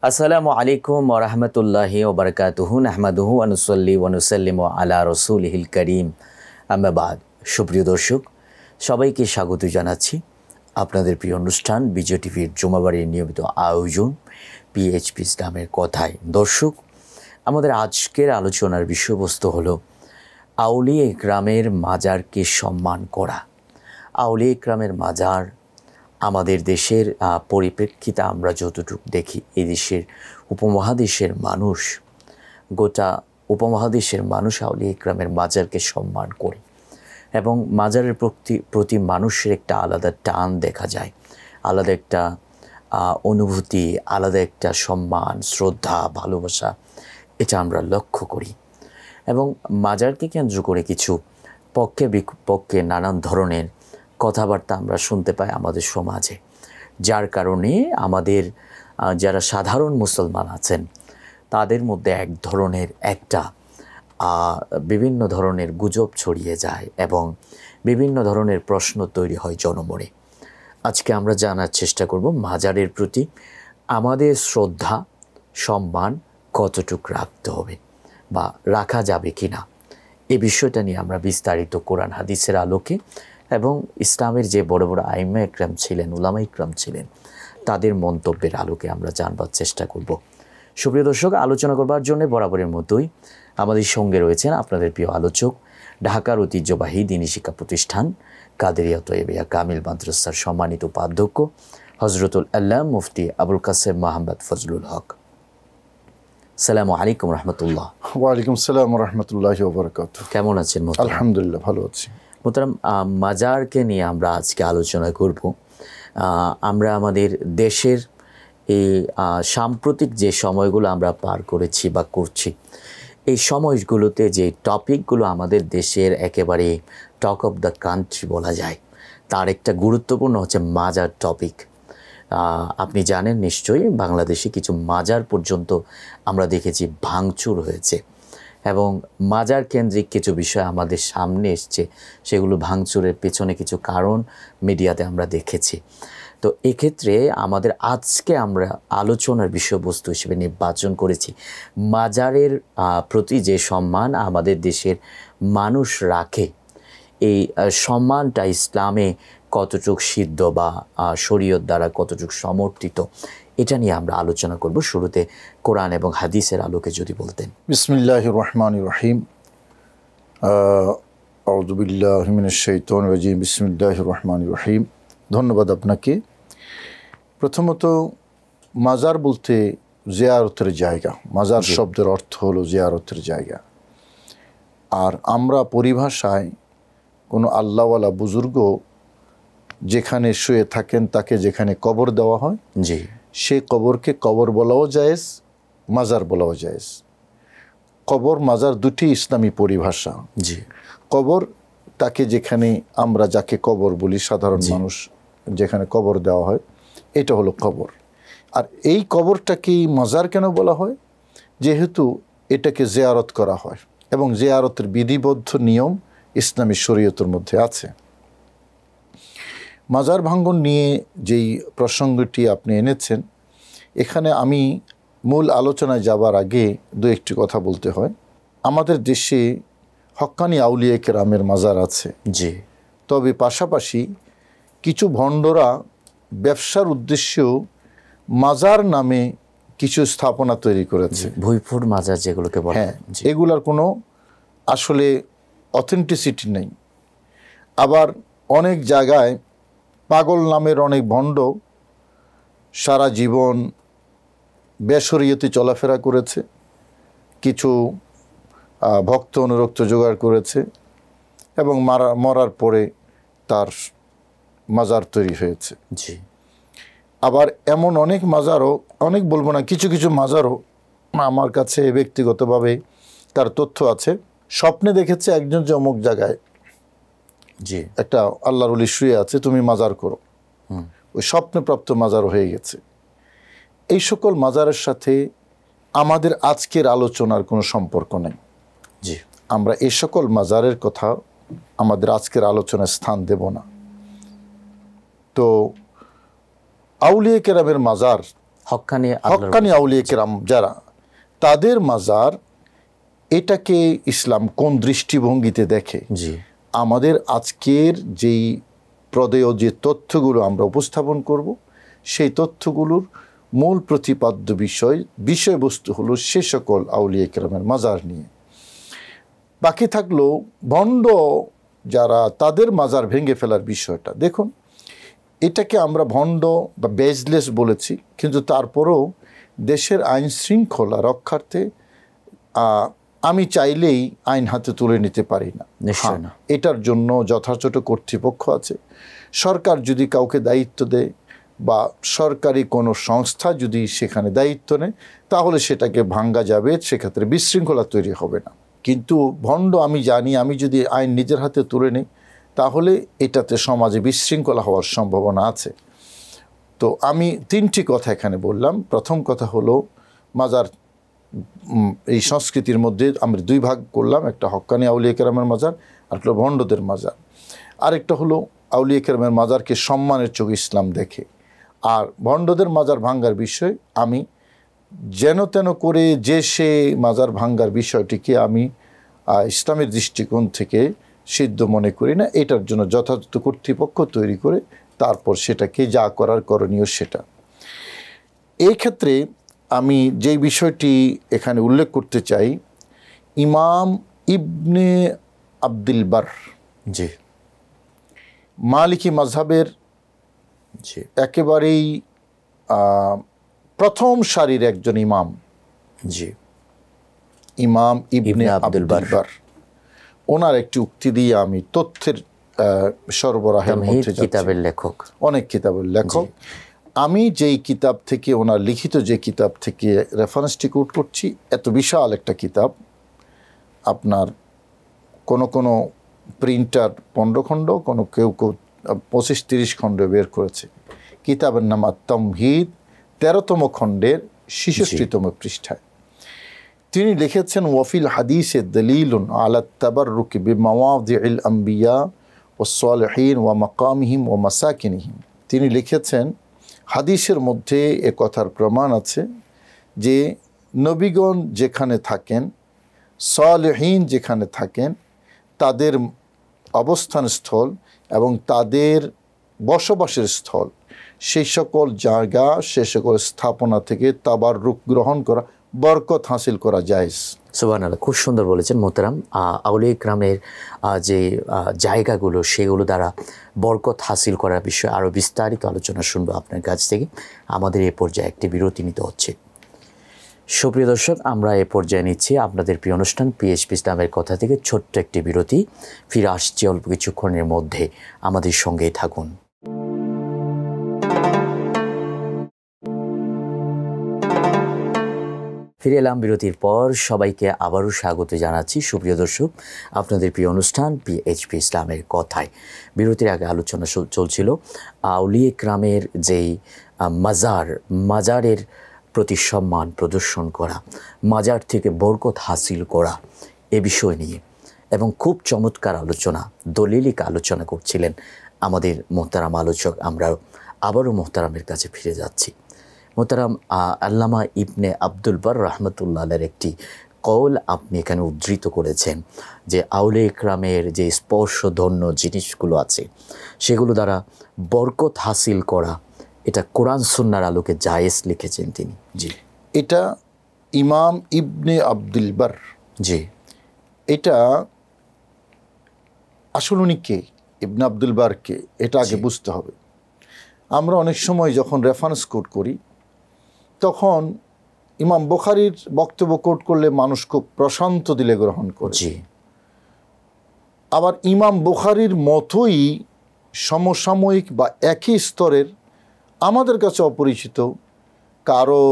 আসসালামু আলাইকুম ওয়া রাহমাতুল্লাহি ওয়া বারাকাতুহু নাহমাদুহু ওয়া নুসাল্লি ওয়া নুসাল্লিমু আলা রাসূলিহিল কারীম আম্মা বাদ। সুপ্রিয় দর্শক, সবাইকে স্বাগত জানাচ্ছি আপনাদের প্রিয় অনুষ্ঠান বিজয় টিভির জুমাবারের নিয়মিত আয়োজন পিএইচপি ইসলামের কথায়। দর্শক, আমাদের আজকের আলোচনার বিষয়বস্তু হলো আউলিয়া ইকরামের মাজারকে সম্মান করা। আউলিয়া ইকরামের মাজার আমাদের দেশের পরিপ্রেক্ষিতে আমরা যতটুকু দেখি, এই দেশের উপমহাদেশের মানুষ, গোটা উপমহাদেশের মানুষ আউলিয়া ইকরামের মাজারকে সম্মান করে এবং মাজারের প্রতি মানুষের একটা আলাদা টান দেখা যায়, আলাদা একটা অনুভূতি, আলাদা একটা সম্মান, শ্রদ্ধা, ভালোবাসা, এটা আমরা লক্ষ্য করি। এবং মাজারকে কেন্দ্র করে কিছু পক্ষে বিপক্ষে নানান ধরনের কথাবার্তা আমরা শুনতে পাই আমাদের সমাজে, যার কারণে আমাদের যারা সাধারণ মুসলমান আছেন তাদের মধ্যে এক ধরনের একটা বিভিন্ন ধরনের গুজব ছড়িয়ে যায় এবং বিভিন্ন ধরনের প্রশ্ন তৈরি হয় জনমনে। আজকে আমরা জানার চেষ্টা করব মাজারের প্রতি আমাদের শ্রদ্ধা সম্মান কতটুকু রাখতে হবে বা রাখা যাবে কি না, এই বিষয়টা নিয়ে আমরা বিস্তারিত কোরআন হাদিসের আলোকে এবং ইসলামের যে বড় বড় আইমা ইকরাম ছিলেন, উলামা ইকরাম ছিলেন, তাদের মন্তব্যের আলোকে আমরা জানবার চেষ্টা করব। সুপ্রিয় দর্শক, আলোচনা করবার জন্য বরাবরের মতোই আমাদের সঙ্গে রয়েছেন আপনাদের প্রিয় আলোচক, ঢাকার ঐতিহ্যবাহী দ্বীনি শিক্ষা প্রতিষ্ঠান কাদেরিয়া তৈয়বিয়া কামিল মাদ্রাসার সম্মানিত উপাধ্যক্ষ হজরতুল আল্লাহ মুফতি আবুল কাসেম মোহাম্মদ ফজলুল হক। আসসালামু আলাইকুম রহমতুল্লাহ। ওয়ালাইকুম আসসালাম রাহমাতুল্লাহি ওয়া বারাকাতুহু। কেমন আছেন? আলহামদুলিল্লাহ, ভালো আছি। মোহতারাম, মাজারকে নিয়ে আমরা আজকে আলোচনা করব। আমরা আমাদের দেশের এই সাম্প্রতিক যে সময়গুলো আমরা পার করেছি বা করছি, এই সময়গুলোতে যে টপিকগুলো আমাদের দেশের একেবারে টক অফ দ্য কান্ট্রি বলা যায়, তার একটা গুরুত্বপূর্ণ হচ্ছে মাজার টপিক। আপনি জানেন নিশ্চয়ই, বাংলাদেশে কিছু মাজার পর্যন্ত আমরা দেখেছি ভাঙচুর হয়েছে এবং মাজার কেন্দ্রিক কিছু বিষয় আমাদের সামনে এসছে, সেগুলো ভাঙচুরের পেছনে কিছু কারণ মিডিয়াতে আমরা দেখেছি। তো এক্ষেত্রে আমাদের আজকে আমরা আলোচনার বিষয়বস্তু হিসেবে নির্বাচন করেছি মাজারের প্রতি যে সম্মান আমাদের দেশের মানুষ রাখে, এই সম্মানটা ইসলামে কতটুকু সিদ্ধ বা শরীয়ত দ্বারা কতটুকু সমর্থিত, এটা নিয়ে আমরা আলোচনা করব। শুরুতে কোরআন এবং হাদিসের আলোকে যদি বলতেন। বিসমিল্লাহির রহমানির রহিম। আউযু বিল্লাহি মিনাশ শাইতানির রাজিম। বিসমিল্লাহির রহমানির রহিম। ধন্যবাদ আপনাকে। প্রথমত, মাজার বলতে জিয়ারতের জায়গা। মাজার শব্দের অর্থ হলো জিয়ারতের জায়গা। আর আমরা পরিভাষায় কোনো আল্লাহওয়ালা বুজুর্গ যেখানে শুয়ে থাকেন তাকে যেখানে কবর দেওয়া হয়, জি, সে কবরকে কবর বলাও জায়েজ, মাজার বলাও জায়েজ। কবর মাজার দুটি ইসলামী পরিভাষা। জি, কবর তাকে যেখানে আমরা যাকে কবর বলি, সাধারণ মানুষ যেখানে কবর দেওয়া হয়, এটা হলো কবর। আর এই কবরটাকেই মাজার কেন বলা হয়? যেহেতু এটাকে জিয়ারত করা হয় এবং জিয়ারতের বিধিবদ্ধ নিয়ম ইসলামী শরীয়তের মধ্যে আছে। মাজার ভাঙ্গন নিয়ে যেই প্রসঙ্গটি আপনি এনেছেন, এখানে আমি মূল আলোচনায় যাবার আগে দু একটি কথা বলতে হয়। আমাদের দেশে হক্কানি আউলিয়া কেরামের মাজার আছে, জি, তবে পাশাপাশি কিছু ভণ্ডরা ব্যবসার উদ্দেশ্যেও মাজার নামে কিছু স্থাপনা তৈরি করেছে, ভুইফুর মাজার যেগুলোকে বলে। হ্যাঁ, এগুলার কোনো আসলে অথেন্টিসিটি নেই। আবার অনেক জায়গায় পাগল নামের অনেক ভণ্ড সারা জীবন বেশরীয়তে চলাফেরা করেছে, কিছু ভক্ত অনুরক্ত জোগাড় করেছে এবং মরার পরে তার মাজার তৈরি হয়েছে। জি, আবার এমন অনেক মাজারও, অনেক বলবো না, কিছু কিছু মাজারও আমার কাছে ব্যক্তিগতভাবে তার তথ্য আছে, স্বপ্নে দেখেছে একজন যে অমুক জায়গায় জি, একটা আল্লাহর ওলি শুয়ে আছে, তুমি মাজার করো। ওই স্বপ্নপ্রাপ্ত মাজার হয়ে গেছে। এই সকল মাজারের সাথে আমাদের আজকের আলোচনার কোনো সম্পর্ক নেই। জি, আমরা এই সকল মাজারের কথা আমাদের আজকের আলোচনায় স্থান দেব না। তো আউলিয়া কেরামের মাজার হক্কানি আউলিয়া কেরাম যারা, তাদের মাজার, এটাকে ইসলাম কোন দৃষ্টিভঙ্গিতে দেখে? জি, আমাদের আজকের যেই প্রদেয় যে তথ্যগুলো আমরা উপস্থাপন করব, সেই তথ্যগুলোর মূল প্রতিপাদ্য বিষয়বস্তু হলো সে সকল আউলিয়া কেরামের মাজার নিয়ে। বাকি থাকলো ভণ্ড যারা, তাদের মাজার ভেঙে ফেলার বিষয়টা। দেখুন, এটাকে আমরা ভণ্ড বা বেজলেস বলেছি, কিন্তু তারপরেও দেশের আইন শৃঙ্খলা রক্ষার্থে আমি চাইলেই আইন হাতে তুলে নিতে পারি না। নিশ্চয় না। এটার জন্য যথাযথ কর্তৃপক্ষ আছে। সরকার যদি কাউকে দায়িত্ব দেয় বা সরকারি কোনো সংস্থা যদি সেখানে দায়িত্ব নেয়, তাহলে সেটাকে ভাঙ্গা যাবে, সেক্ষেত্রে বিশৃঙ্খলা তৈরি হবে না। কিন্তু ভণ্ড আমি জানি, আমি যদি আইন নিজের হাতে তুলে নিই, তাহলে এটাতে সমাজে বিশৃঙ্খলা হওয়ার সম্ভাবনা আছে। তো আমি তিনটি কথা এখানে বললাম। প্রথম কথা হলো মাজার, এই সংস্কৃতির মধ্যে আমরা দুই ভাগ করলাম, একটা হক্কানি আউলিয়া কেরামের মাজার, আর একটা ভণ্ডদের মাজার। আরেকটা হলো আউলিয়া কেরামের মাজারকে সম্মানের চোখে ইসলাম দেখে। আর ভণ্ডদের মাজার ভাঙ্গার বিষয় আমি যেন তেন করে যে সে মাজার ভাঙ্গার বিষয়টিকে আমি ইসলামের দৃষ্টিকোণ থেকে সিদ্ধ মনে করি না। এটার জন্য যথাযথ কর্তৃপক্ষ তৈরি করে তারপর সেটাকে যা করার করণীয় সেটা। এই ক্ষেত্রে আমি যে বিষয়টি এখানে উল্লেখ করতে চাই, ইমাম ইবনে আব্দুল বার, জি, মালিকি মাযহাবের জি, একেবারেই প্রথম সারির একজন ইমাম, জি, ইমাম ইবনে আব্দুল বার, ওনার একটি উক্তি দিয়ে আমি তথ্যের সরবরাহের মধ্যে যাচ্ছি। কিতাবের লেখক, অনেক কিতাবের লেখক। আমি যেই কিতাব থেকে, ওনার লিখিত যে কিতাব থেকে রেফারেন্সটি কোট করছি, এত বিশাল একটা কিতাব, আপনার কোনো প্রিন্টার 15 খণ্ড, কেউ 25-30 খণ্ড বের করেছে। কিতাবের নাম আত-তামহিদ, 13তম খণ্ডের 66তম পৃষ্ঠায় তিনি লিখেছেন, ওয়াফিল হাদিসে দলিলুন আলা তাবাররুকি বিমাওয়াদিল আম্বিয়া ওয়াস সালিহিন ওয়া মাকামিহিম ওয়া মাসাকিনিহিম। তিনি লিখেছেন, হাদিসের মধ্যে এ কথার প্রমাণ আছে যে নবীগণ যেখানে থাকেন, সালেহীন যেখানে থাকেন, তাদের অবস্থান স্থল এবং তাদের বসবাসের স্থল, সেই সকল জায়গা, সে সকল স্থাপনা থেকে তাবাররুক গ্রহণ করা, বরকত হাসিল করা জায়েজ। সুবহানাল্লাহ, খুব সুন্দর বলেছেন মোহতারাম। আউলিয়া কেরামের যে জায়গাগুলো, সেগুলো দ্বারা বরকত হাসিল করার বিষয়ে আরও বিস্তারিত আলোচনা শুনবো আপনার কাছ থেকে। আমাদের এই পর্যায়ে একটি বিরতি নিতে হচ্ছে। সুপ্রিয় দর্শক, আমরা এ পর্যায়ে নিচ্ছি আপনাদের প্রিয় অনুষ্ঠান পিএইচপি ইসলামের কথা থেকে ছোট্ট একটি বিরতি। ফিরে আসছি অল্প কিছুক্ষণের মধ্যে, আমাদের সঙ্গেই থাকুন। ফিরে এলাম বিরতির পর। সবাইকে আবারও স্বাগত জানাচ্ছি। সুপ্রিয় দর্শক, আপনাদের প্রিয় অনুষ্ঠান পিএইচপি ইসলামের কথায়। বিরতির আগে আলোচনা চলছিল আউলিয়া কেরামের যেই মাজারের প্রতি সম্মান প্রদর্শন করা, মাজার থেকে বরকত হাসিল করা, এ বিষয় নিয়ে, এবং খুব চমৎকার আলোচনা, দলিলিক আলোচনা করছিলেন আমাদের মোহতারাম আলোচক। আমরা আবারও মোহতারামের কাছে ফিরে যাচ্ছি। মোহতারাম, আল্লামা ইবনে আব্দুল বার রহমতুল্লাহের একটি কওল আপনি এখানে উদ্ধৃত করেছেন যে আউলিয়া কেরামের যে স্পর্শধন্য জিনিসগুলো আছে, সেগুলো দ্বারা বরকত হাসিল করা, এটা কোরআন সুন্নাহর আলোকে জায়েজ লিখেছেন তিনি। জি, এটা ইমাম ইবনে আব্দুল বার, জি, এটা আসলে উনি কে, ইবনে আব্দুল বার কে, এটা আগে বুঝতে হবে। আমরা অনেক সময় যখন রেফারেন্স কোট করি, তখন ইমাম বুখারীর বক্তব্য কোট করলে মানুষ খুব প্রশান্ত দিলে গ্রহণ করে। জি, আবার ইমাম বুখারীর মতোই সমসাময়িক বা একই স্তরের আমাদের কাছে অপরিচিত কারো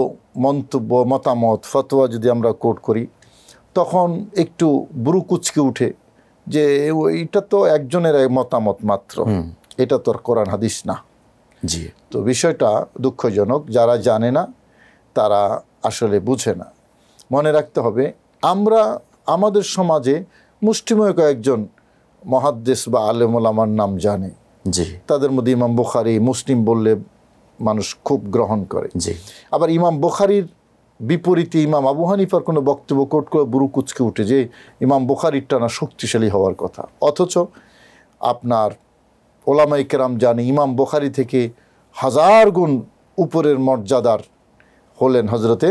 মন্তব্য, মতামত, ফতোয়া যদি আমরা কোট করি, তখন একটু বুরু কুচকে উঠে যে এটা তো একজনের মতামত মাত্র, এটা তো কোরআন হাদিস না। জি, তো বিষয়টা দুঃখজনক। যারা জানে না তারা আসলে বুঝে না। মনে রাখতে হবে, আমরা আমাদের সমাজে মুষ্টিমেয় কয়েকজন মুহাদ্দিস বা আলেম ওলামার নাম জানে। জি, তাদের মধ্যে ইমাম বুখারী, মুসলিম বললে মানুষ খুব গ্রহণ করে। জি। আবার ইমাম বুখারীর বিপরীতে ইমাম আবু হানিফার কোনো বক্তব্য কোট করে বুরু কুচকে উঠে যে ইমাম বুখারীরটা না শক্তিশালী হওয়ার কথা, অথচ আপনার ওলামায়ে কেরাম জানে ইমাম বুখারী থেকে 1000 গুণ উপরের মর্যাদার হলেন হযরতে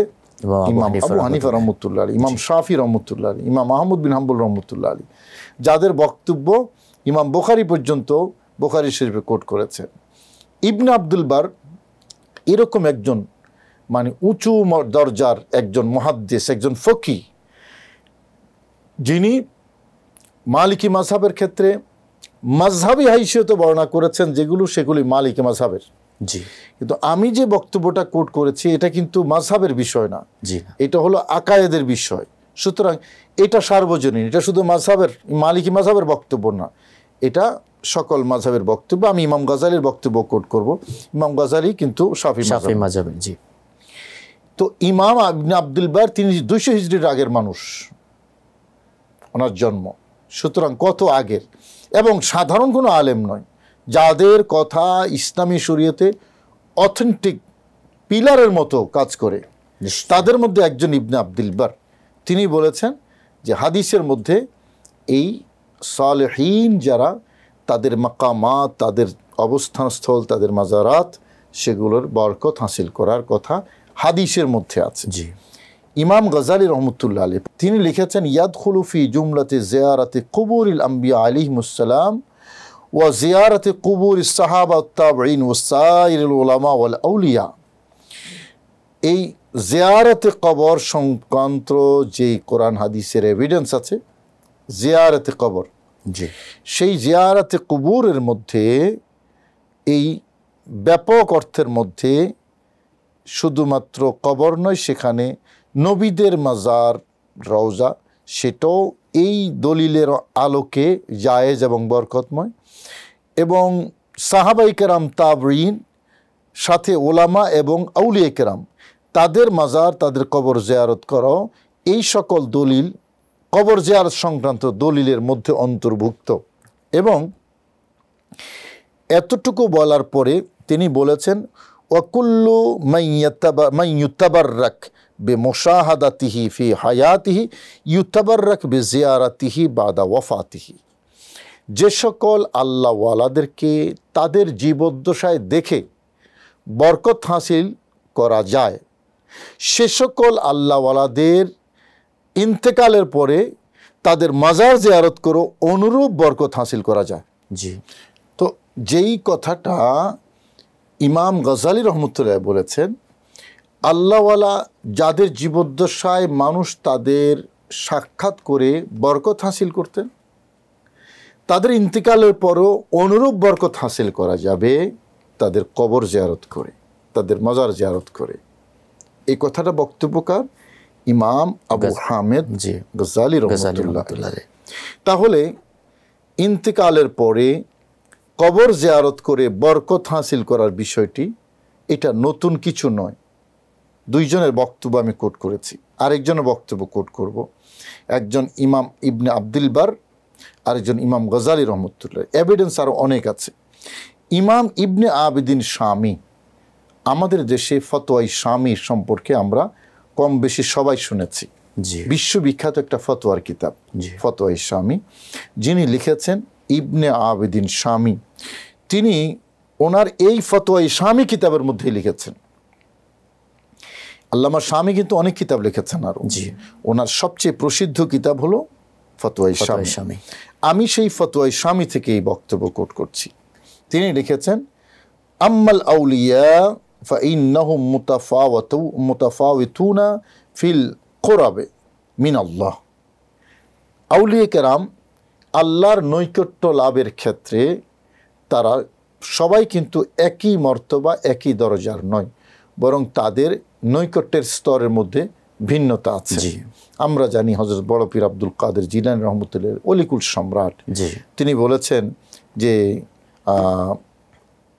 ইমাম আবু হানিফা রহমতুল্লাহ আলাইহি, ইমাম শাফি রহমতুল্লাহ আলাইহি, ইমাম আহমদ বিন হাম্বল রহমতুল্লাহ আলাইহি, যাদের বক্তব্য ইমাম বুখারী পর্যন্ত বুখারী শরীফে কোট করেছেন। ইবনে আব্দুল বার এরকম একজন মানে উঁচু দরজার একজন মুহাদ্দিস, একজন ফকিহ, যিনি মালিকি মাযহাবের ক্ষেত্রে মাযহাবী হাইসিয়তে বর্ণনা করেছেন যেগুলো, সেগুলি মালিকি মাযহাবের। জি। কিন্তু আমি যে বক্তব্যটা কোট করেছি এটা কিন্তু মাযহাবের বিষয় না, জি, এটা হলো আকায়েদের বিষয়। সুতরাং এটা সার্বজনীন, এটা শুধু মাযহাবের মালিকি মাযহাবের বক্তব্য না, এটা সকল মাযহাবের বক্তব্য। আমি ইমাম গাজালির বক্তব্য কোট করব। ইমাম গাজালি কিন্তু শাফি মাযহাবের। জি। তো ইমাম ইবনে আব্দুল বার তিনি 200 হিজরির আগের মানুষ, ওনার জন্ম, সুতরাং কত আগের, এবং সাধারণ কোনো আলেম নয়, যাদের কথা ইসলামী শরীয়তে অথেন্টিক পিলারের মতো কাজ করে, তাদের মধ্যে একজন ইবনে আব্দুল বার। তিনি বলেছেন যে হাদিসের মধ্যে এই সালেহীন যারা, তাদের মাকামাত, তাদের অবস্থানস্থল, তাদের মাজারাত, সেগুলোর বরকত হাসিল করার কথা হাদিসের মধ্যে আছে। জি। ইমাম গাজালি রহমতুল্লাহ আলাইহি তিনি লিখেছেন ইয়াদখুলু ফি জুমলাতি জিয়ারাতি কুবুরিল আম্বিয়া আলাইহিমুস সালাম ওয়া জিয়ারাতি কুবুরিস সাহাবা ওয়াত তাবিঈন ওয়া সাইরিল উলামা ওয়াল আউলিয়া। এই জিয়ারতে কবর সংক্রান্ত যে কোরআন হাদিসের এভিডেন্স আছে, জিয়ারতে কবর, জি, সেই জিয়ারতে কুবুরের মধ্যে এই ব্যাপক অর্থের মধ্যে শুধুমাত্র কবর নয়, সেখানে নবীদের মাজার, রওজা, সেটাও এই দলিলের আলোকে জায়েজ এবং বরকতময়। এবং সাহাবায়ে কেরাম, তাবিঈন, সাথে ওলামা এবং আউলিয়া কেরাম, তাদের মাজার, তাদের কবর জিয়ারত করো, এই সকল দলিল কবর জিয়ারত সংক্রান্ত দলিলের মধ্যে অন্তর্ভুক্ত। এবং এতটুকু বলার পরে তিনি বলেছেন ওয়াকুল্লু মান ইউতাবাররাক বিমুশাহাদাতিহি ফি হায়াতিহি ইউতাবাররাক বিজিয়ারাতিহি বাদা ওয়াফাতিহি। যে সকল আল্লাহওয়ালাদেরকে তাদের জীবদ্দশায় দেখে বরকত হাসিল করা যায়, সে সকল আল্লাহওয়ালাদের ইন্তেকালের পরে তাদের মাজার জিয়ারত করো, অনুরূপ বরকত হাসিল করা যায়। জি। তো যেই কথাটা ইমাম গাজালি রহমতুল্লাহ বলেছেন, আল্লাহওয়ালা যাদের জীবদ্দশায় মানুষ তাদের সাক্ষাৎ করে বরকত হাসিল করতেন, তাদের ইন্তেকালের পরও অনুরূপ বরকত হাসিল করা যাবে তাদের কবর জিয়ারত করে, তাদের মাজার জিয়ারত করে। এই কথাটা বক্তব্যকার ইমাম আবু হামেদ গাজালি রহমতুল্লাহ। তাহলে ইন্তেকালের পরে কবর জিয়ারত করে বরকত হাসিল করার বিষয়টি এটা নতুন কিছু নয়। দুইজনের বক্তব্য আমি কোট করেছি, আরেকজনের বক্তব্য কোট করব। একজন ইমাম ইবনে আব্দুল বার, আরেকজন ইমাম গাজালি রহমতুল্লাহ। এভিডেন্স আরও অনেক আছে। ইমাম ইবনে আবিদিন শামী, আমাদের দেশে ফতোয়াই শামী সম্পর্কে আমরা কম বেশি সবাই শুনেছি। বিশ্ববিখ্যাত একটা ফতোয়ার কিতাব ফতোয়াই শামী, যিনি লিখেছেন ইবনে আবিদিন শামী। তিনি ওনার এই ফতোয়াই শামী কিতাবের মধ্যে লিখেছেন। আল্লামা শামী কিন্তু অনেক কিতাব লিখেছেন, আর ওনার সবচেয়ে প্রসিদ্ধ কিতাব হলো ফতোয়াই শামী। আমি সেই ফতোয়াই শামী থেকে এই বক্তব্য কোট করছি। তিনি লিখেছেন আম্মাল আউলিয়া ফাইন্নাহুম মুতাফাওয়াতুনা ফিল কুরাবে মিন আল্লাহ। আউলিয়া কেরাম আল্লাহর নৈকট্য লাভের ক্ষেত্রে তারা সবাই কিন্তু একই মর্তবা, একই দরজার নয়, বরং তাদের নৈকট্যের স্তরের মধ্যে ভিন্নতা আছে। আমরা জানি হযরত বড় পীর আব্দুল কাদের জিলানী রহমতুল্লাহ, অলিকুল সম্রাট, তিনি বলেছেন যে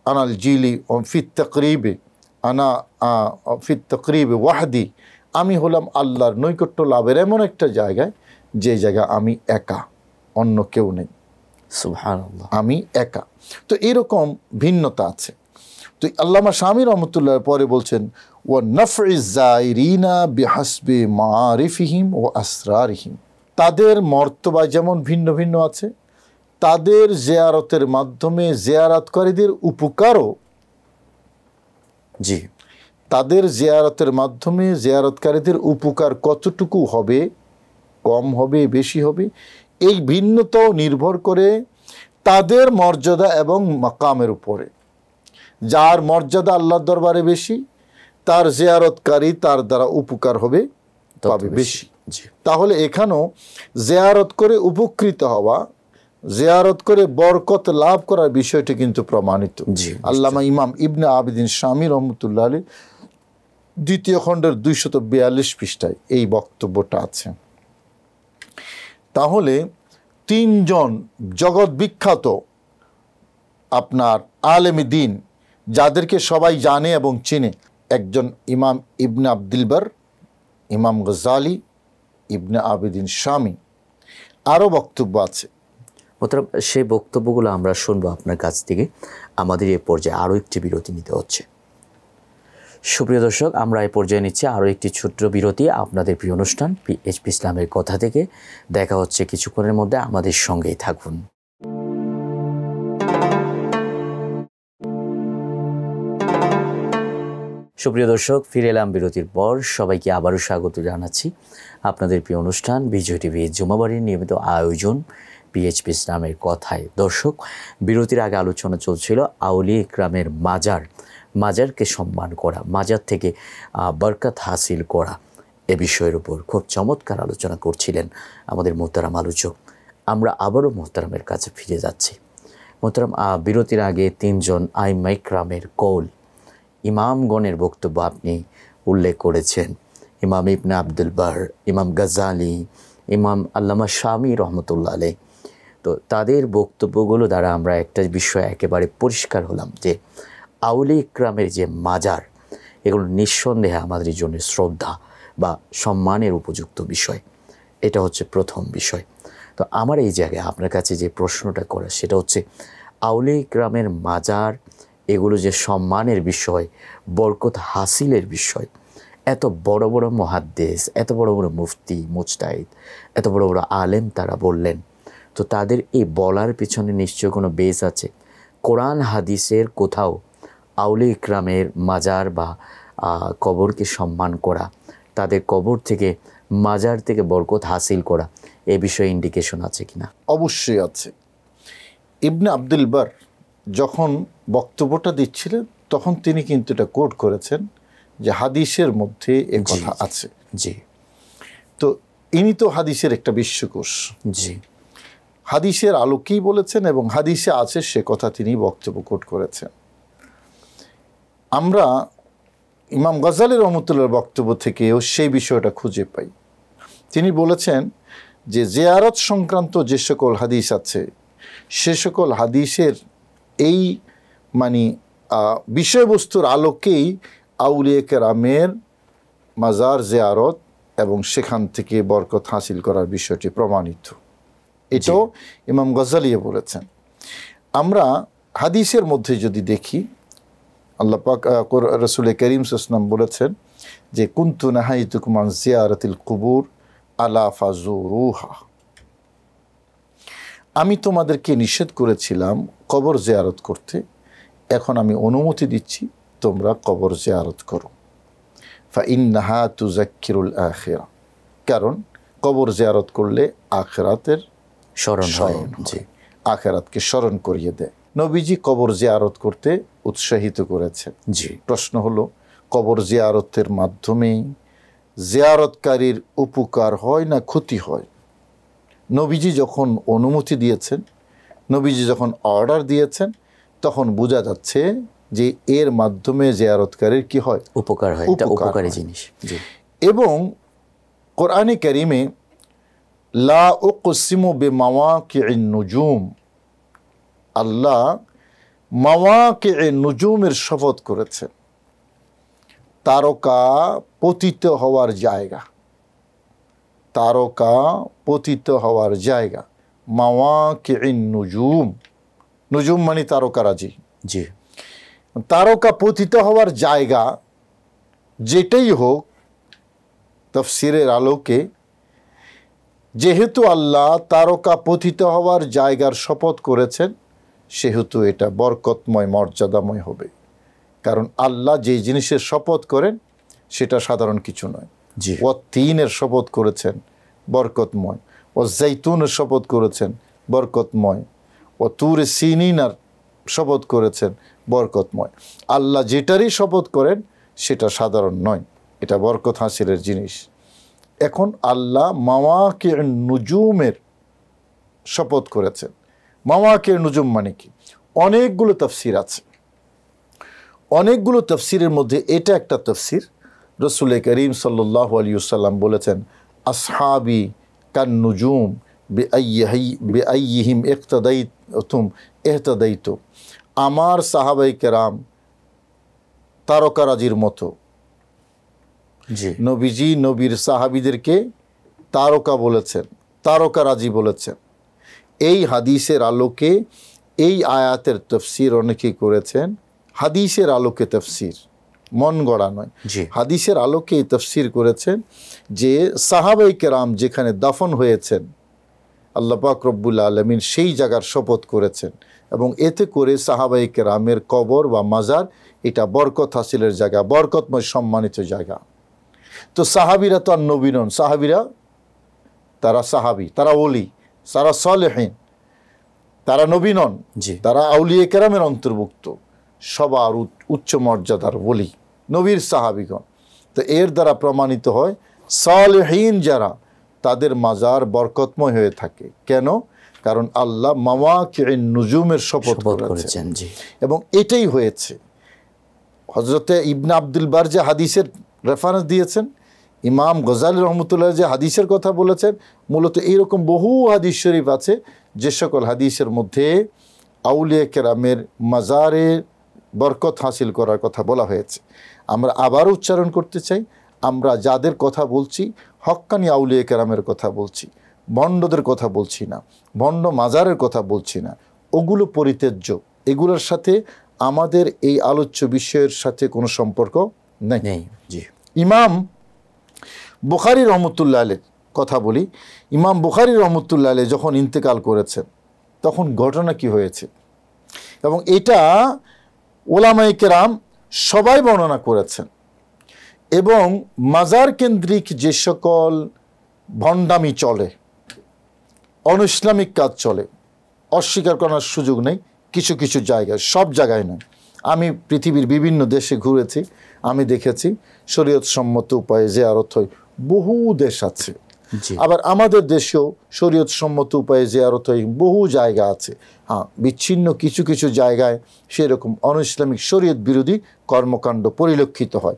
আনাল জিলি ফিত তাকরিবে আনা ফিত তাকরিবে ওয়াহদি, আমি হলাম আল্লাহর নৈকট্য লাভের এমন একটা জায়গায় যে জায়গা আমি একা, অন্য কেউ নেই, সুবহানাল্লাহ, আমি একা। তো এরকম ভিন্নতা আছে। তো আল্লামা শামী রহমতুল্লাহ পরে বলছেন, ও নফইজ যায়রিনা বিহাসবি মারিফিহিম ও আসরারিহিম, তাদের মর্তবা যেমন ভিন্ন ভিন্ন আছে, তাদের জিয়ারতের মাধ্যমে জিয়ারতকারীদের উপকারও, জি, তাদের জিয়ারতের মাধ্যমে জিয়ারতকারীদের উপকার কতটুকু হবে, কম হবে, বেশি হবে, এই ভিন্নতাও নির্ভর করে তাদের মর্যাদা এবং মাকামের উপরে। যার মর্যাদা আল্লাহর দরবারে বেশি, তার জিয়ারতকারী তার দ্বারা উপকার হবে, পাবে বেশি। জি, তাহলে এখানেও জিয়ারত করে উপকৃত হওয়া, জিয়ারত করে বরকত লাভ করার বিষয়টি কিন্তু প্রমাণিত। আল্লামা ইমাম ইবনে আবিদিন শামী রহমতুল্লাহ আলী দ্বিতীয় খণ্ডের 242 পৃষ্ঠায় এই বক্তব্যটা আছে। তাহলে তিনজন জগৎ বিখ্যাত আপনার আলেমী দ্বীন, যাদেরকে সবাই জানে এবং চিনে, একজন ইমাম ইবনে আব্দুল বার, ইমাম গজালি, ইবনে আবিদিন শামী, আরও বক্তব্য আছে। মোহতারাম, সেই বক্তব্যগুলো আমরা শুনবো আপনার কাছ থেকে। আমাদের এই পর্যায়ে আরও একটি বিরতি নিতে হচ্ছে। সুপ্রিয় দর্শক, আমরা এই পর্যায়ে নিচ্ছি আরও একটি ছোট্ট বিরতি। আপনাদের প্রিয় অনুষ্ঠান পিএইচপি ইসলামের কথা থেকে দেখা হচ্ছে কিছুক্ষণের মধ্যে। আমাদের সঙ্গেই থাকুন। সুপ্রিয় দর্শক, ফিরে এলাম বিরতির পর। সবাইকে আবারও স্বাগত জানাচ্ছি আপনাদের প্রিয় অনুষ্ঠান বিজয় টিভি জুমাবাড়ির নিয়মিত আয়োজন পিএইচপি ইসলামের কথায়। দর্শক, বিরতির আগে আলোচনা চলছিল আউলিয়া ইকরামের মাজারকে সম্মান করা, মাজার থেকে বরকত হাসিল করা, এ বিষয়ের উপর খুব চমৎকার আলোচনা করছিলেন আমাদের মোহতারাম আলোচক। আমরা আবারও মোহতারামের কাছে ফিরে যাচ্ছি। মোহতারাম, বিরতির আগে তিনজন আইম্মা ইকরামের কৌল, ইমামগণের বক্তব্য আপনি উল্লেখ করেছেন। ইমাম ইবনে আব্দুল বার, ইমাম গজালি, ইমাম আল্লামা শামী রহমতুল্লাহ আলাইহ। তো তাদের বক্তব্যগুলো দ্বারা আমরা একটা বিষয় একেবারে পরিষ্কার হলাম যে আউলিয়া ইকরামের যে মাজার, এগুলো নিঃসন্দেহে আমাদের জন্য শ্রদ্ধা বা সম্মানের উপযুক্ত বিষয়। এটা হচ্ছে প্রথম বিষয়। তো আমার এই জায়গায় আপনার কাছে যে প্রশ্নটা করা, সেটা হচ্ছে আউলিয়া ইকরামের মাজার, এগুলো যে সম্মানের বিষয়, বরকত হাসিলের বিষয়, এত বড় বড় মুহাদ্দিস, এত বড় বড় মুফতি, মুজতাহিদ, এত বড় বড় আলেম তারা বললেন, তো তাদের এই বলার পিছনে নিশ্চয় কোনো বেস আছে। কোরআন হাদিসের কোথাও আউলিয়া ইকরামের মাজার বা কবরকে সম্মান করা, তাদের কবর থেকে, মাজার থেকে বরকত হাসিল করা, এ বিষয়ে ইন্ডিকেশন আছে কিনা? অবশ্যই আছে। ইবনে আব্দুল বার যখন বক্তব্যটা দিচ্ছিলেন, তখন তিনি কিন্তু এটা কোট করেছেন যে হাদিসের মধ্যে এ কথা আছে। জি, তো ইনি তো হাদিসের একটা বিশ্বকোষ। জি, হাদিসের আলোকেই বলেছেন এবং হাদিসে আছে সে কথা তিনি বক্তব্য কোট করেছেন। আমরা ইমাম গজালি রহমতুল্লাহর বক্তব্য থেকেও সেই বিষয়টা খুঁজে পাই। তিনি বলেছেন যে জিয়ারত সংক্রান্ত যে সকল হাদিস আছে, সে সকল হাদিসের এই বিষয়বস্তুর আলোকেই আউলিয়া কেরামের মাজার জিয়ারত এবং সেখান থেকে বরকত হাসিল করার বিষয়টি প্রমাণিত। এটাও ইমাম গজালিয়ে বলেছেন। আমরা হাদিসের মধ্যে যদি দেখি, আল্লাহ পাক রাসূল করিম সাল্লাল্লাহু আলাইহি ওয়াসাল্লাম বলেছেন যে কুনতু নাহাইতুকুম আন জিয়ারাতিল কুবুর আলা ফাজুরুহা, আমি তোমাদেরকে নিষেধ করেছিলাম কবর জিয়ারত করতে, এখন আমি অনুমতি দিচ্ছি তোমরা কবর জিয়ারত করো। ফাইন্নাহা তুযাক্কিরুল আখিরা, কারণ কবর জিয়ারত করলে আখিরাতের স্মরণ হয়, আখিরাতকে স্মরণ করিয়ে দেয়। নবীজি কবর জিয়ারত করতে উৎসাহিত করেছেন। জি, প্রশ্ন হলো, কবর জিয়ারতের মাধ্যমে জিয়ারতকারীর উপকার হয় না ক্ষতি হয়? নবীজি যখন অনুমতি দিয়েছেন, নবীজি যখন অর্ডার দিয়েছেন, তখন বোঝা যাচ্ছে যে এর মাধ্যমে জিয়ারতকারীর কি হয়? উপকার হয়, এটা উপকারী জিনিস। জি, এবং কোরআনে কারিমে লা উকসিমু বিমাওয়াকিন নুজুম, আল্লাহ মাওয়াকিন নুজুমের শপথ করেছেন, তারকা পতিত হওয়ার জায়গা, তারকা পতিত হওয়ার জায়গা, মাওয়াকিন নুজুম, নুজুম মানে তারকারাজি। জি, তারকা পতিত হওয়ার জায়গা যেটাই হোক, তাফসীরের আলোকে যেহেতু আল্লাহ তারকা পতিত হওয়ার জায়গার শপথ করেছেন, সেহেতু এটা বরকতময়, মর্যাদাময় হবে। কারণ আল্লাহ যে জিনিসের শপথ করেন সেটা সাধারণ কিছু নয়। ও তিনের শপথ করেছেন, বরকতময়। ও জাইতুনের শপথ করেছেন, বরকতময়। ও তুরে সিনিনার শপথ করেছেন, বরকতময়। আল্লাহ যেটারই শপথ করেন সেটা সাধারণ নয়, এটা বরকত হাসিলের জিনিস। এখন আল্লাহ মাওয়াকির নুজুমের শপথ করেছেন। মাওয়াকির নুজুম মানে কি? অনেকগুলো তাফসীর আছে। অনেকগুলো তাফসীরের মধ্যে এটা একটা তাফসীর। রাসূল করিম সাল্লাল্লাহু আলাইহি ওয়াসাল্লাম বলেছেন, আসহাবি কান নুজুম বিআইয়িহিম ইক্তাদাইতুম ইহতাদাইতু। আমার সাহাবায়ে কেরাম তারকারাজির মতো। নবীজি নবীর সাহাবীদেরকে তারকা বলেছেন, তারকারাজি বলেছেন। এই হাদিসের আলোকে এই আয়াতের তাফসীর অনেকেই করেছেন। হাদিসের আলোকে তাফসীর, মন গড়া নয়, হাদিসের আলোকে এই তাফসীর করেছেন যে সাহাবায়ে কেরাম যেখানে দাফন হয়েছেন, আল্লাহ পাক রব্বুল আলামিন সেই জায়গার শপথ করেছেন, এবং এতে করে সাহাবায়ে কেরামের কবর বা মাজার এটা বরকত হাসিলের জায়গা, বরকতময় সম্মানিত জায়গা। তো সাহাবীরা তো আর নবী নন, সাহাবীরা তারা সাহাবী, তারা ওলি, তারা সালেহীন, তারা নবী নন, তারা আউলিয়া কেরামের অন্তর্ভুক্ত, সবার উচ্চ মর্যাদার ওলি, নবীর সাহাবীগণ। তো এর দ্বারা প্রমাণিত হয় সালেহীন যারা, তাদের মাজার বরকতময় হয়ে থাকে। কেন? কারণ আল্লাহ মাওয়াকিন নুজুমের শপথ করেছেন, এবং এটাই হয়েছে। হযরতে ইবনে আব্দুল বার যে হাদিসের রেফারেন্স দিয়েছেন, ইমাম গজালি রহমতুল্লাহ যে হাদিসের কথা বলেছেন, মূলত এইরকম বহু হাদিস শরীফ আছে যে সকল হাদিসের মধ্যে আউলিয়া কেরামের মাজারে বরকত হাসিল করার কথা বলা হয়েছে। আমরা আবার উচ্চারণ করতে চাই, আমরা যাদের কথা বলছি হক্কানি আউলিয়া কেরামের কথা বলছি, ভণ্ডদের কথা বলছি না, ভণ্ড মাজারের কথা বলছি না। ওগুলো পরিত্যাজ্য, এগুলোর সাথে আমাদের এই আলোচ্য বিষয়ের সাথে কোনো সম্পর্ক নেই। ইমাম বুখারী রহমতুল্লাহ আলাইহির কথা বলি। ইমাম বুখারী রহমতুল্লাহ আলাইহি যখন ইন্তেকাল করেছেন তখন ঘটনা কি হয়েছে, এবং এটা ওলামায়ে কেরাম সবাই বর্ণনা করেছেন। এবং মাজার কেন্দ্রিক যে সকল ভণ্ডামি চলে, অনইসলামিক কাজ চলে, অস্বীকার করার সুযোগ নেই। কিছু কিছু জায়গায়, সব জায়গায় নয়। আমি পৃথিবীর বিভিন্ন দেশে ঘুরেছি, আমি দেখেছি শরীয়ত সম্মত উপায়ে জিয়ারত হয়, বহু দেশ আছে। আবার আমাদের দেশেও শরীয়ত সম্মত উপায়ে জিয়ারত হয়, বহু জায়গা আছে। হ্যাঁ, বিচ্ছিন্ন কিছু কিছু জায়গায় সেরকম অনইসলামিক শরীয়ত বিরোধী কর্মকাণ্ড পরিলক্ষিত হয়।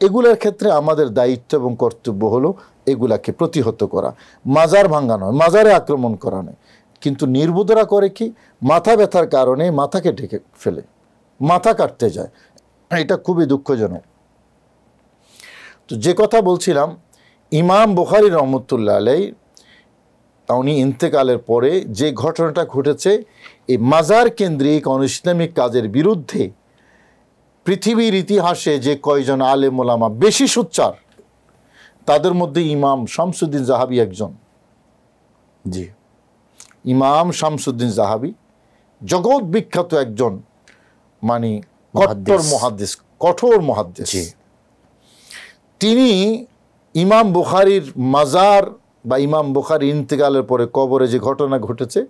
এগুলোর ক্ষেত্রে আমাদের দায়িত্ব এবং কর্তব্য হলো এগুলাকে প্রতিহত করা। মাজার ভাঙা নয়, মাজারে আক্রমণ করা নয়। কিন্তু নির্বোধরা করে কি, মাথা ব্যথার কারণে মাথাকে ঢেকে ফেলে, মাথা কাটতে যায়। এটা খুবই দুঃখজনক। তো যে কথা বলছিলাম, ইমাম বুখারী রহমতুল্লাহ আলাইহি উনি ইন্তেকালের পরে যে ঘটনাটা ঘটেছে, এই মাজার কেন্দ্রিক অনইসলামিক কাজের বিরুদ্ধে পৃথিবীর ইতিহাসে যে কয়জন আলেম ওলামা বেশি সোচ্চার, তাদের মধ্যে ইমাম শামসুদ্দিন জাহাবি একজন। ইমাম শামসুদ্দিন জাহাবি জগৎ বিখ্যাত একজন, মানে কঠোর মুহাদ্দিস, কঠোর মুহাদ্দিস। তিনি ইমাম বুখারীর মাজার বা ইমাম বুখারী ইন্তেকালের পরে কবরে যে ঘটনা ঘটেছে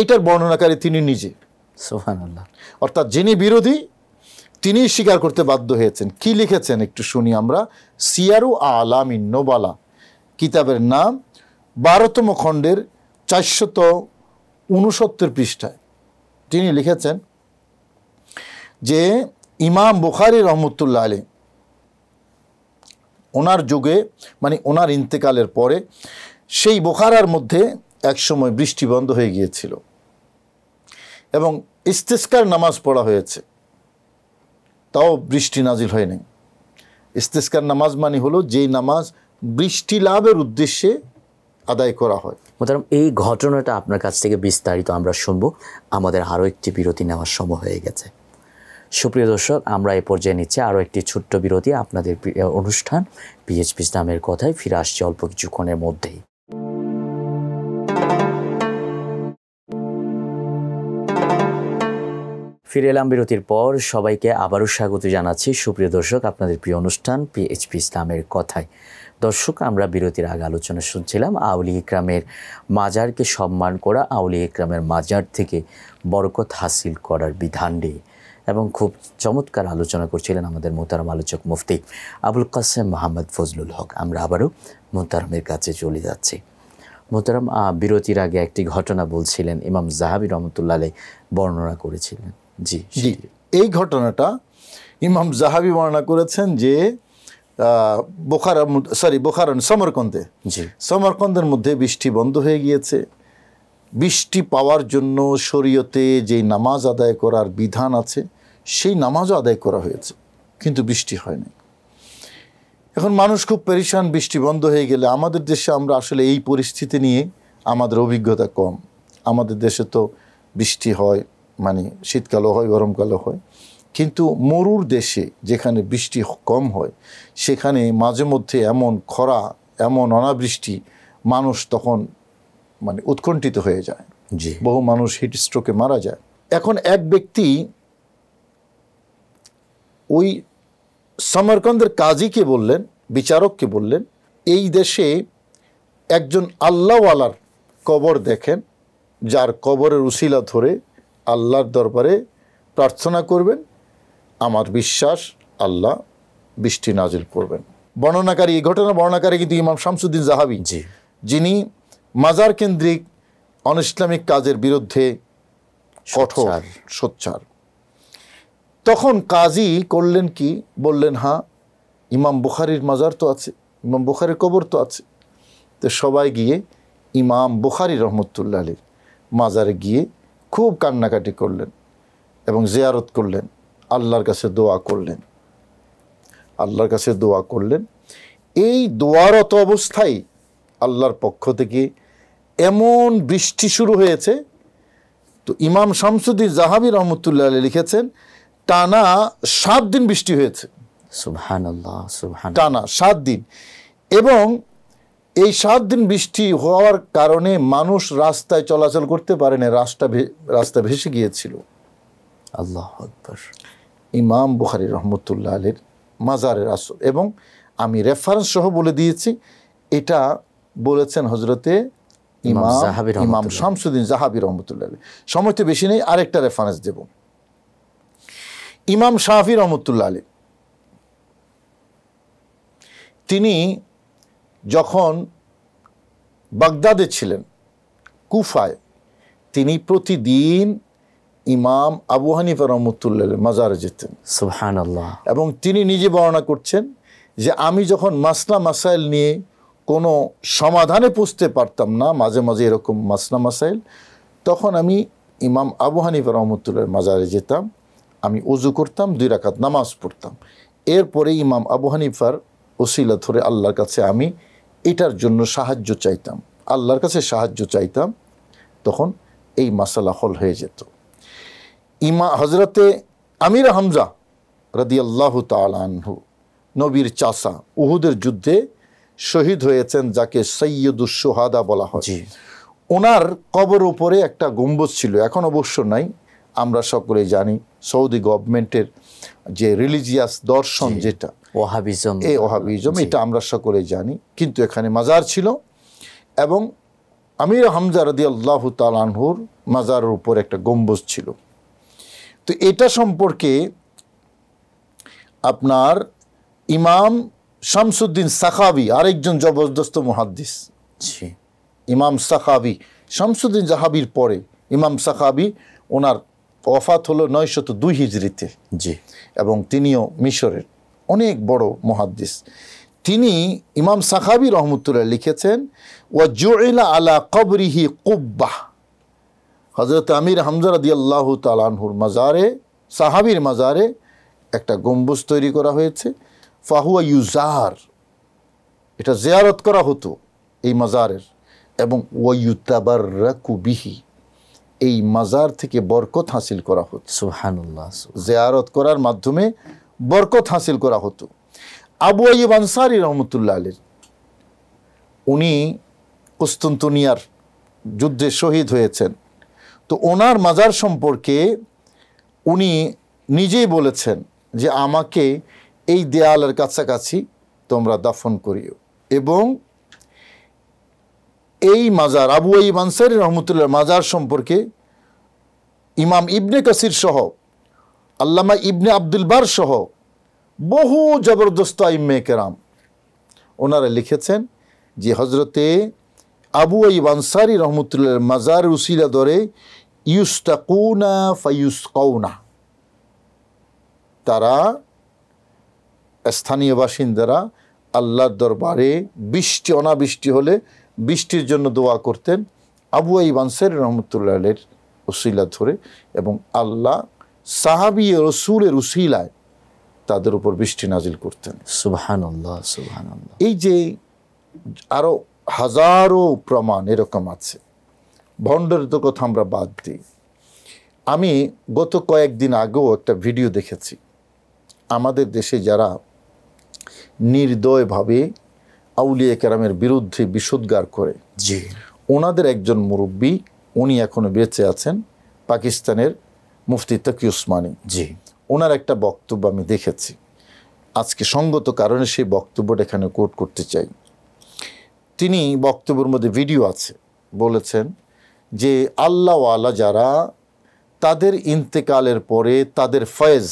এটার বর্ণনাকারী তিনি নিজে। সুবহানাল্লাহ। অর্থাৎ যিনি বিরোধী তিনি স্বীকার করতে বাধ্য হয়েছেন। কি লিখেছেন একটু শুনি আমরা। সিয়ারু আলামিন নোবালা কিতাবের নাম, 12তম খণ্ডের 469 পৃষ্ঠায় তিনি লিখেছেন যে ইমাম বুখারী রহমতুল্লাহ আলাইহি ওনার যুগে, মানে ওনার ইন্তেকালের পরে সেই বুখারার মধ্যে একসময় বৃষ্টি বন্ধ হয়ে গিয়েছিল এবং ইস্তিসকার নামাজ পড়া হয়েছে, তাও বৃষ্টি নাজিল হয় নাই। ইস্তিসকার নামাজ মানে হলো যেই নামাজ বৃষ্টি লাভের উদ্দেশ্যে আদায় করা হয়। মোহতারাম, এই ঘটনাটা আপনার কাছ থেকে বিস্তারিত আমরা শুনবো। আমাদের আরও একটি বিরতি নেওয়ার সময় হয়ে গেছে। সুপ্রিয় দর্শক, আমরা এই পর্যায়ে নিচ্ছে আরও একটি ছোট্ট বিরতি। আপনাদের প্রিয় অনুষ্ঠান পিএইচপি ইসলামের কথায় ফিরে আসছে অল্প কিছুক্ষণের মধ্যেই। ফিরে এলাম বিরতির পর। সবাইকে আবারও স্বাগত জানাচ্ছি সুপ্রিয় দর্শক আপনাদের প্রিয় অনুষ্ঠান পিএইচপি ইসলামের কথায়। দর্শক, আমরা বিরতির আগে আলোচনা শুনছিলাম আউলিয়া ইকরামের মাজারকে সম্মান করা, আউলিয়া ইকরামের মাজার থেকে বরকত হাসিল করার বিধান নিয়ে, এবং খুব চমৎকার আলোচনা করছিলেন আমাদের মোহতারাম আলোচক মুফতি আবুল কাসেম মোহাম্মদ ফজলুল হক। আমরা আবারও মোহতারামের কাছে চলে যাচ্ছি। মোহতারাম, বিরতির আগে একটি ঘটনা বলছিলেন, ইমাম যাহাবী রহমতুল্লাহ আলাইহি বর্ণনা করেছিলেন। জি জি, এই ঘটনাটা ইমাম যাহাবী বর্ণনা করেছেন যে সমরকন্দে, সমরকন্দের মধ্যে বৃষ্টি বন্ধ হয়ে গিয়েছে। বৃষ্টি পাওয়ার জন্য শরীয়তে যে নামাজ আদায় করার বিধান আছে সেই নামাজও আদায় করা হয়েছে, কিন্তু বৃষ্টি হয়নি। এখন মানুষ খুব পেরেশান, বৃষ্টি বন্ধ হয়ে গেলে। আমাদের দেশে আমরা আসলে এই পরিস্থিতি নিয়ে আমাদের অভিজ্ঞতা কম। আমাদের দেশে তো বৃষ্টি হয়, মানে শীতকালও হয়, গরমকালও হয়, কিন্তু মরুর দেশে যেখানে বৃষ্টি কম হয় সেখানে মাঝে মধ্যে এমন খরা, এমন অনাবৃষ্টি, মানুষ তখন মানে উৎকণ্ঠিত হয়ে যায়। বহু মানুষ হিট স্ট্রোকে মারা যায়। এখন এক ব্যক্তি ওই সমরকন্দের কাজীকে বললেন, বিচারককে বললেন, এই দেশে একজন আল্লাহওয়ালার কবর দেখেন, যার কবরের উসিলা ধরে আল্লাহর দরবারে প্রার্থনা করবেন, আমার বিশ্বাস আল্লাহ বৃষ্টি নাজিল করবেন। বর্ণনাকারী, এই ঘটনা বর্ণনাকারী কিন্তু ইমাম শামসুদ্দিন যাহাবী, যিনি মাজার কেন্দ্রিক অন ইসলামিক কাজের বিরুদ্ধে কঠোর সোচ্চার। তখন কাজী করলেন কি, বললেন হ্যাঁ, ইমাম বুখারীর মাজার তো আছে, ইমাম বুখারীর কবর তো আছে। তো সবাই গিয়ে ইমাম বুখারী রহমতুল্লাহ আলাইহির মাজারে গিয়ে খুব কান্নাকাটি করলেন এবং জিয়ারত করলেন, আল্লাহর কাছে দোয়া করলেন, আল্লাহর কাছে দোয়া করলেন। এই দোয়ারত অবস্থায় আল্লাহর পক্ষ থেকে এমন বৃষ্টি শুরু হয়েছে। তো ইমাম শামসুদ্দিন যাহাবী রহমতুল্লাহ আলাইহি লিখেছেন, টানা 7 দিন বৃষ্টি হয়েছে। সুবহানাল্লাহ, সুবহানাল্লাহ, টানা 7 দিন। এবং এই 7 দিন বৃষ্টি হওয়ার কারণে মানুষ রাস্তায় চলাচল করতে পারে না, রাস্তা ভেসে গিয়েছিল। আল্লাহু আকবার। ইমাম বুখারী রহমতুল্লাহ আলাইহির মাজারের আসর। এবং আমি রেফারেন্স সহ বলে দিয়েছি, এটা বলেছেন হজরতে ইমাম শামসুদ্দিন যাহাবী রহমতুল্লাহ আলাইহি। সময় তো বেশি নেই, আরেকটা রেফারেন্স দেব। ইমাম শাফি রহমতুল্লাহ আলাইহি, তিনি যখন বাগদাদে ছিলেন, কুফায়, তিনি প্রতিদিন ইমাম আবু হানিফা রহমতুল্লাহ মাজারে যেতেন। সুবহানাল্লাহ। এবং তিনি নিজে বর্ণনা করছেন যে আমি যখন মাসলা মাসাইল নিয়ে কোনো সমাধানে পৌঁছতে পারতাম না, মাঝে মাঝে এরকম মাসলা মাসাইল, তখন আমি ইমাম আবু হানিফা রহমতুল্লাহ মাজারে যেতাম, আমি ওযু করতাম, 2 রাকাত নামাজ পড়তাম, এরপরে ইমাম আবু হানিফার ওসিলা ধরে আল্লাহর কাছে আমি এটার জন্য সাহায্য চাইতাম, আল্লাহর কাছে সাহায্য চাইতাম, তখন এই মাসালা হল হয়ে যেত। হজরতে আমির হামজা রাদিয়াল্লাহু তাআলা আনহু, নবীর চাচা, উহুদের যুদ্ধে শহীদ হয়েছেন, যাকে সৈয়দুশ শুহাদা বলা হয়। ওনার কবর উপরে একটা গম্বুজ ছিল, এখন অবশ্য নাই, আমরা সকলেই জানি সৌদি গভর্নমেন্টের যে রিলিজিয়াস দর্শন, যেটা ওয়াহাবিজম, এই ওয়াহাবিজম, এটা আমরা সকলেই জানি, কিন্তু এখানে মাজার ছিল। এবং আমির হামজা রাদিয়াল্লাহু তাআলা আনহুর মাজারের উপর একটা গম্বুজ ছিল। তো এটা সম্পর্কে আপনার ইমাম শামসুদ্দিন সাখাবী, আরেকজন জবরদস্ত মুহাদ্দিস, ইমাম সাখাবী, শামসুদ্দিন যাহাবীর পরে ইমাম সাখাবী, ওনার ওয়াফাত হলো 902 হিজরিতে। এবং তিনিও মিশরের অনেক বড় মুহাদ্দিস। তিনি ইমাম সাখাবী রহমতুল্লাহ লিখেছেন, ওয়া জুইলা আলা কবরিহি কুব্বাহ, হযরত আমির হামজা রাদিয়াল্লাহু তাআলা আনহুর মাজারে, সাহাবীর মাজারে একটা গম্বুজ তৈরি করা হয়েছে। ফাহুয়া ইউজার, এটা জিয়ারত করা হতো এই মাজারের। এবং ওয়া ইউতাবাররাকু বিহি, এই মাজার থেকে বরকত হাসিল করা হতো। সুবহানাল্লাহ। জিয়ারত করার মাধ্যমে বরকত হাসিল করা হতো। আবু আইয়ুব আনসারী রহমতুল্লাহ আলাইহি, উনি কুস্তুনতুনিয়ার যুদ্ধে শহীদ হয়েছেন। তো ওনার মাজার সম্পর্কে উনি নিজেই বলেছেন যে আমাকে এই দেয়ালের কাছাকাছি তোমরা দাফন করিও। এবং এই মাজার আবু আইয়ুব আনসারী রহমতুল্লাহ মাজার সম্পর্কে ইমাম ইবনে কাসির সহ, আল্লামা ইবনে আব্দুল বার সহ বহু জবরদস্ত আইম্মে কেরাম ওনারা লিখেছেন যে হজরতে আবু আইয়ুব আনসারী রহমতুল্লাহ মাজার উসিলা ধরে ইউস্তাকুনা ফায়ুসকাউনা, তারা স্থানীয় বাসিন্দারা আল্লাহর দরবারে বৃষ্টি অনাবৃষ্টি হলে বৃষ্টির জন্য দোয়া করতেন আবু আইয়ুব আনসারী রহমতুল্লাহ এর উসিলা ধরে, এবং আল্লাহ সাহাবী রসুলের উসিলায় তাদের উপর বৃষ্টি নাজিল করতেন। সুবহানাল্লাহ, সুবহানাল্লাহ। এই যে আরো হাজারো প্রমাণ এরকম আছে। ভণ্ডের কথা আমরা বাদ দিই। আমি গত কয়েকদিন আগেও একটা ভিডিও দেখেছি, আমাদের দেশে যারা নির্দয়ভাবে আউলিয়া কেরামের বিরুদ্ধে বিষোদ্গার করে, জি, ওনাদের একজন মুরব্বী, উনি এখনো বেঁচে আছেন, পাকিস্তানের মুফতি তকি উসমানী। জি, ওনার একটা বক্তব্য আমি দেখেছি, আজকে সঙ্গত কারণে সেই বক্তব্যটা এখানে কোট করতে চাই। তিনি বক্তব্যের মধ্যে ভিডিও আছে, বলেছেন যে আল্লাহওয়ালা যারা, তাদের ইন্তেকালের পরে তাদের ফয়েজ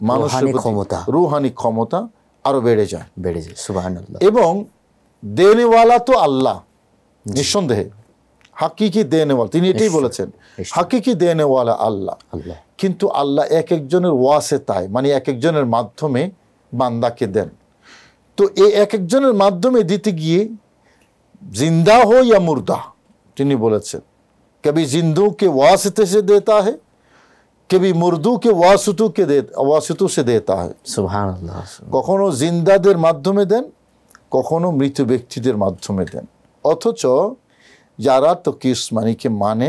মানুষের ক্ষমতা, রুহানি ক্ষমতা আরো বেড়ে যায়। সুবহানাল্লাহ। এবং দেনেওয়ালা তো আল্লাহ, নিঃসন্দেহে হাকিকি দেনেওয়ালা, তিনি এটাই বলেছেন, হাকিকি দেনেওয়ালা আল্লাহ। কিন্তু আল্লাহ এক একজনের ওয়াসেতায়, মানে এক একজনের মাধ্যমে বান্দাকে দেন। তো এই এক একজনের মাধ্যমে দিতে গিয়ে জিন্দা হো ইয়া মুর্দা, তিনি বলেছেন কবি জিন্দু কে ওয়াসিতে সে দেতা है, কবি মুর্দু কে ওয়াসিতু সে দেতা है। সুবহানাল্লাহ। কখনো জিন্দাদের মাধ্যমে দেন, কখনো মৃত ব্যক্তিদের মাধ্যমে দেন। অথচ যারা তকি উসমানীকে মানে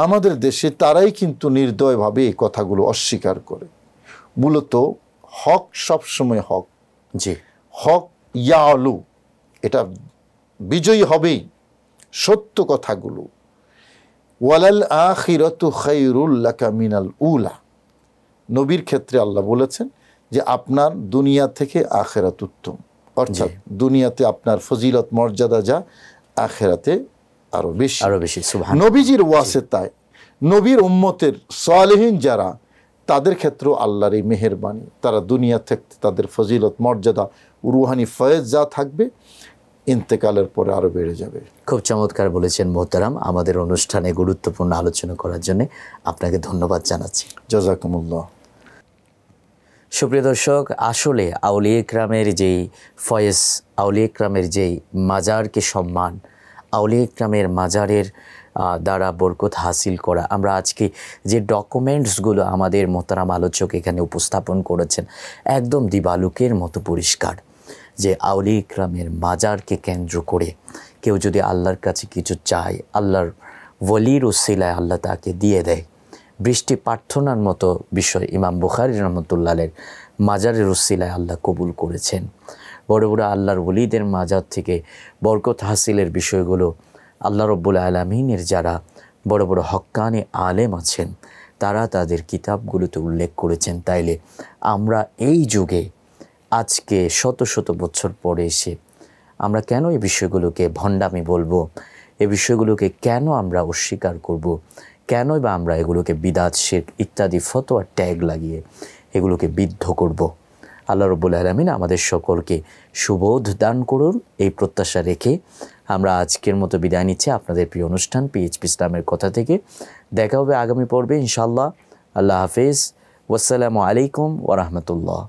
আমাদের দেশে, তারাই কিন্তু নির্দয়ভাবে এই কথাগুলো অস্বীকার করে। মূলত হক সবসময় হক, জি, হক ইয়ালু, এটা বিজয়ী হবেই, সত্য কথাগুলো। ওয়ালাল আখিরাতু খায়রুল লাকা মিনাল উলা, নবীর ক্ষেত্রে আল্লাহ বলেছেন যে আপনার দুনিয়া থেকে আখিরাত উত্তম, অর্থাৎ দুনিয়াতে আপনার ফজিলত মর্যাদা যা, আখিরাতে আরো বেশি। নবীজির ওয়াসিতায় নবীর উম্মতের সালেহীন যারা, তাদের ক্ষেত্রেও আল্লাহর এই মেহেরবানি, তারা দুনিয়া থেকে তাদের ফজিলত মর্যাদা রুহানি ফয়েজ যা থাকবে, ইন্তেকালের পরে আরো বেড়ে যাবে। খুব চমৎকার বলেছেন মোহতারাম। আমাদের অনুষ্ঠানে গুরুত্বপূর্ণ আলোচনা করার জন্য আপনাকে ধন্যবাদ জানাচ্ছি। জাযাকুমুল্লাহ। সুপ্রিয় দর্শক, আসলে আউলিয়া ইকরামের যেই ফয়েজ, আউলিয়া ইকরামের যেই মাজারকে সম্মান, আউলিয়া ইকরামের মাজারের দ্বারা বরকত হাসিল করা, আমরা আজকে যে ডকুমেন্টসগুলো আমাদের মোহতারাম আলোচক এখানে উপস্থাপন করেছেন, একদম দিবালুকের মতো পরিষ্কার যে আউলিয়া ইকরামের মাজারকে কেন্দ্র করে কেউ যদি আল্লাহর কাছে কিছু চায়, আল্লাহর ওলির উসিলায় আল্লাহ তাকে দিয়ে দেয়। বৃষ্টি প্রার্থনার মতো বিষয় ইমাম বুখারী রহমতুল্লাহের মাজারের উসিলায় আল্লাহ কবুল করেছেন। বড় বড় আল্লাহর ওলিদের মাজার থেকে বরকত হাসিলের বিষয়গুলো আল্লাহ রব্বুল আলামিনের যারা বড় বড় হক্কানি আলেম আছেন, তারা তাদের কিতাবগুলোতে উল্লেখ করেছেন। তাইলে আমরা এই যুগে আজকে শত শত বছর পরে এসে আমরা কেন এই বিষয়গুলোকে ভণ্ডামি বলবো? এই বিষয়গুলোকে কেন আমরা অস্বীকার করব? কেনই বা আমরা এগুলোকে বিদআত, শিরক ইত্যাদি ফতোয়া ট্যাগ লাগিয়ে এগুলোকে বিদ্ধ করব? আল্লাহ রাব্বুল আলামিন আমাদের সকলকে সুবোধ দান করুন, এই প্রত্যাশা রেখে আমরা আজকের মতো বিদায় নিচ্ছি আপনাদের প্রিয় অনুষ্ঠান পিএইচপি ইসলামের কথা থেকে। দেখা হবে আগামী পর্বে ইনশাআল্লাহ। আল্লাহ হাফেজ। ওয়াসসালামু আলাইকুম ওয়া রাহমাতুল্লাহ।